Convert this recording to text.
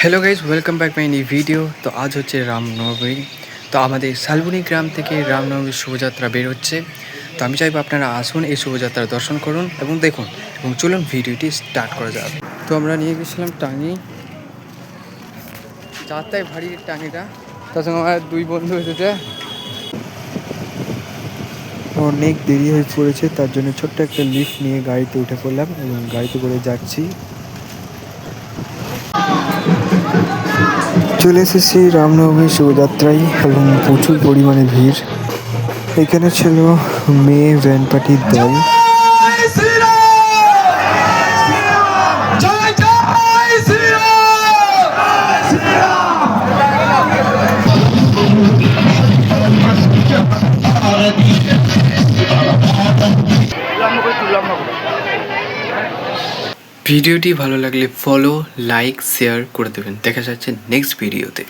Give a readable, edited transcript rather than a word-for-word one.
Hello guys, welcome back my new video. তো আজ হচ্ছে রামনবমী। তো আমাদের শালবনী গ্রাম থেকে রামনবমীর শোভাযাত্রা বের হচ্ছে। তো আমি চাইবো আপনারা আসুন, এই শোভাযাত্রার দর্শন করুন এবং দেখুন, এবং চলুন ভিডিওটি স্টার্ট করা যাবে। তো আমরা নিয়ে গেছিলাম টাঙি, চারটায় ভারী টাঙিটা। তার সঙ্গে আমার দুই বন্ধু এসেছে। অনেক দেরি হয়ে পড়েছে, তার জন্য ছোট্ট একটা লিফট নিয়ে গাড়িতে উঠে পড়লাম এবং গাড়িতে করে যাচ্ছি। চলে এসেছি রামনবমী শোভাযাত্রায় এবং প্রচুর পরিমাণে ভিড়। এখানে ছিল মেয়ে ভ্যান পার্টির দল। ভিডিওটি ভালো লাগলে ফলো, লাইক, শেয়ার করে দেবেন। দেখা যাচ্ছে নেক্সট ভিডিওতে।